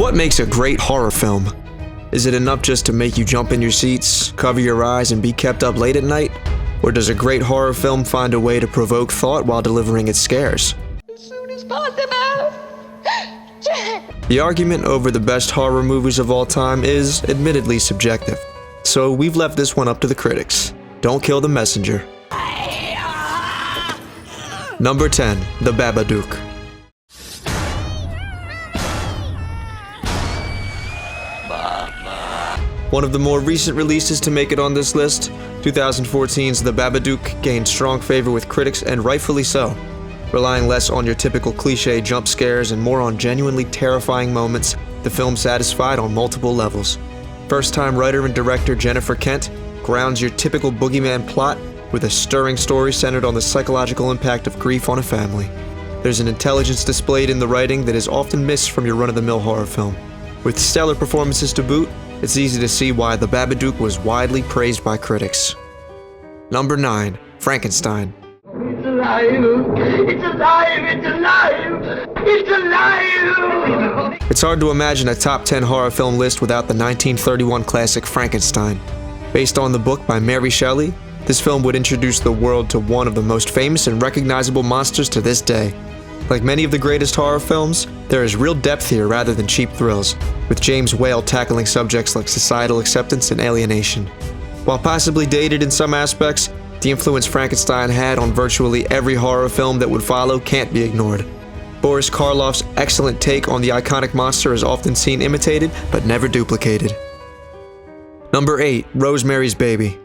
What makes a great horror film? Is it enough just to make you jump in your seats, cover your eyes, and be kept up late at night? Or does a great horror film find a way to provoke thought while delivering its scares? As soon as possible! Jack! The argument over the best horror movies of all time is admittedly subjective, so we've left this one up to the critics. Don't kill the messenger. Number 10, The BABADOOK. One of the more recent releases to make it on this list, 2014's The BABADOOK gained strong favor with critics, and rightfully so. Relying less on your typical cliché jump scares and more on genuinely terrifying moments, the film satisfied on multiple levels. First-time writer and director Jennifer Kent grounds your typical boogeyman plot with a stirring story centered on the psychological impact of grief on a family. There's an intelligence displayed in the writing that is often missed from your run-of-the-mill horror film. With stellar performances to boot, it's easy to see why The BABADOOK was widely praised by critics. Number 9, Frankenstein. It's alive! It's alive! It's alive! It's alive! It's hard to imagine a top 10 horror film list without the 1931 classic Frankenstein. Based on the book by Mary Shelley, this film would introduce the world to one of the most famous and recognizable monsters to this day. Like many of the greatest horror films, there is real depth here rather than cheap thrills, with James Whale tackling subjects like societal acceptance and alienation. While possibly dated in some aspects, the influence Frankenstein had on virtually every horror film that would follow can't be ignored. Boris Karloff's excellent take on the iconic monster is often seen imitated, but never duplicated. Number 8, Rosemary's Baby.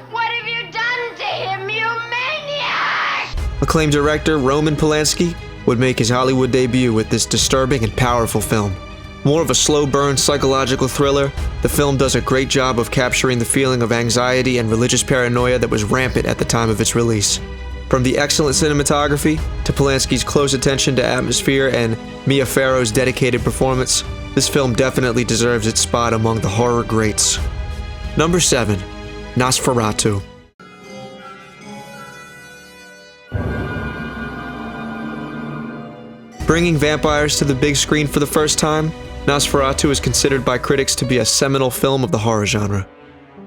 What have you done to him, you maniac? Acclaimed director Roman Polanski would make his Hollywood debut with this disturbing and powerful film. More of a slow-burn psychological thriller, the film does a great job of capturing the feeling of anxiety and religious paranoia that was rampant at the time of its release. From the excellent cinematography to Polanski's close attention to atmosphere and Mia Farrow's dedicated performance, this film definitely deserves its spot among the horror greats. Number 7, NOSFERATU. Bringing vampires to the big screen for the first time, NOSFERATU is considered by critics to be a seminal film of the horror genre.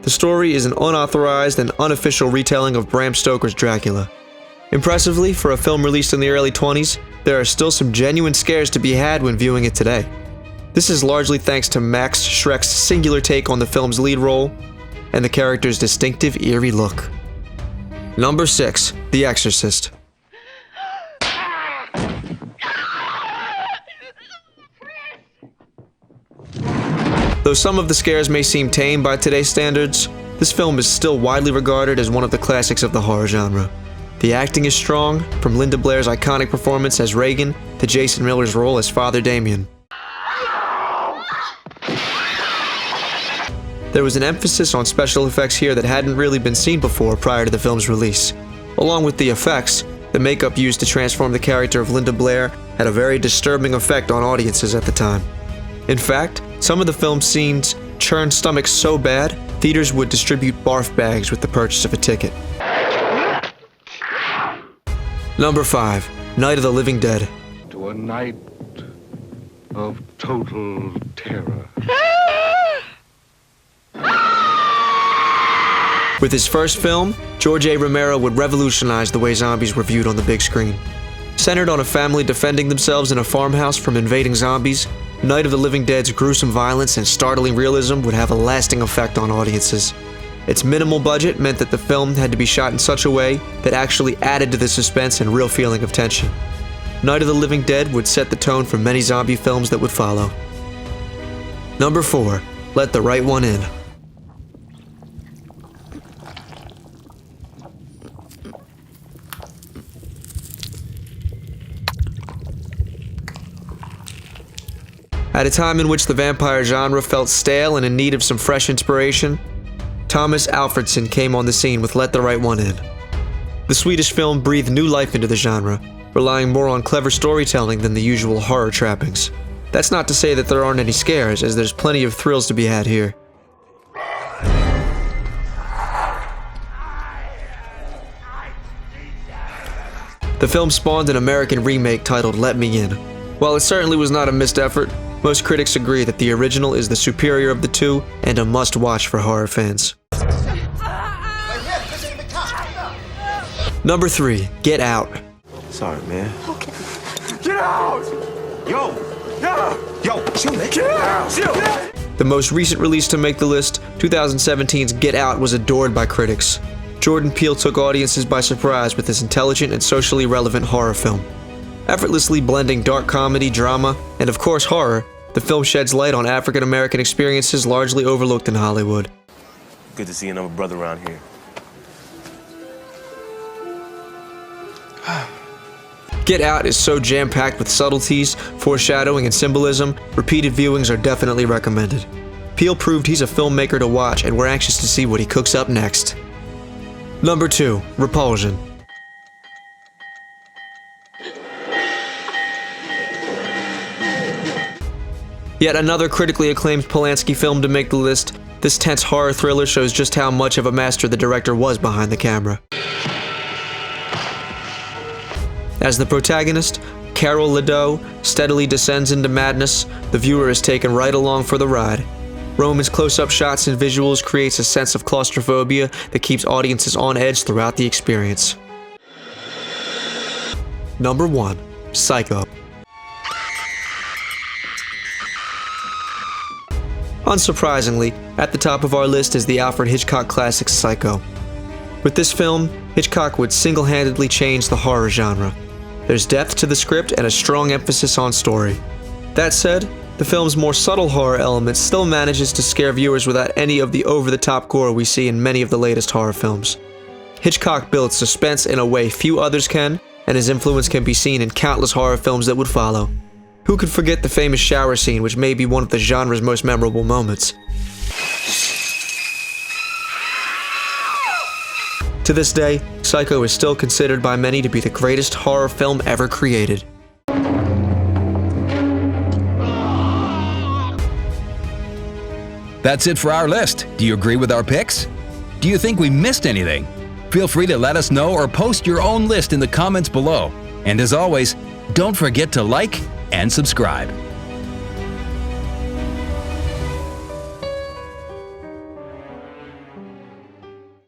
The story is an unauthorized and unofficial retelling of Bram Stoker's Dracula. Impressively, for a film released in the early 20s, there are still some genuine scares to be had when viewing it today. This is largely thanks to Max Schreck's singular take on the film's lead role and the character's distinctive eerie look. Number 6, The Exorcist. Though some of the scares may seem tame by today's standards, this film is still widely regarded as one of the classics of the horror genre. The acting is strong, from Linda Blair's iconic performance as Regan to Jason Miller's role as Father Damien. There was an emphasis on special effects here that hadn't really been seen before prior to the film's release. Along with the effects, the makeup used to transform the character of Linda Blair had a very disturbing effect on audiences at the time. In fact, some of the film scenes churned stomachs so bad, theaters would distribute barf bags with the purchase of a ticket. Number 5, Night of the Living Dead. To a night of total terror. With his first film, George A. Romero would revolutionize the way zombies were viewed on the big screen. Centered on a family defending themselves in a farmhouse from invading zombies, Night of the Living Dead's gruesome violence and startling realism would have a lasting effect on audiences. Its minimal budget meant that the film had to be shot in such a way that actually added to the suspense and real feeling of tension. Night of the Living Dead would set the tone for many zombie films that would follow. Number 4, Let the Right One In. At a time in which the vampire genre felt stale and in need of some fresh inspiration, Thomas Alfredson came on the scene with Let the Right One In. The Swedish film breathed new life into the genre, relying more on clever storytelling than the usual horror trappings. That's not to say that there aren't any scares, as there's plenty of thrills to be had here. The film spawned an American remake titled Let Me In. While it certainly was not a missed effort, Most critics agree that the original is the superior of the two and a must-watch for horror fans. Number 3, Get Out. Sorry, man. Okay. Get out! Yo! Yo, chill, man. Get out! Chill! The most recent release to make the list, 2017's Get Out, was adored by critics. Jordan Peele took audiences by surprise with this intelligent and socially relevant horror film. Effortlessly blending dark comedy, drama, and of course horror, the film sheds light on African American experiences largely overlooked in Hollywood. Good to see another brother around here. Get Out is so jam-packed with subtleties, foreshadowing, and symbolism, repeated viewings are definitely recommended. Peele proved he's a filmmaker to watch, and we're anxious to see what he cooks up next. Number 2, Repulsion. Yet another critically acclaimed Polanski film to make the list, this tense horror thriller shows just how much of a master the director was behind the camera. As the protagonist, Carol Ledoux, steadily descends into madness, the viewer is taken right along for the ride. Roman's close-up shots and visuals creates a sense of claustrophobia that keeps audiences on edge throughout the experience. Number 1, Psycho. Unsurprisingly, at the top of our list is the Alfred Hitchcock classic Psycho. With this film, Hitchcock would single-handedly change the horror genre. There's depth to the script and a strong emphasis on story. That said, the film's more subtle horror elements still manages to scare viewers without any of the over-the-top gore we see in many of the latest horror films. Hitchcock builds suspense in a way few others can, and his influence can be seen in countless horror films that would follow. Who could forget the famous shower scene, which may be one of the genre's most memorable moments? To this day, Psycho is still considered by many to be the greatest horror film ever created. That's it for our list. Do you agree with our picks? Do you think we missed anything? Feel free to let us know or post your own list in the comments below. And as always, don't forget to like and subscribe.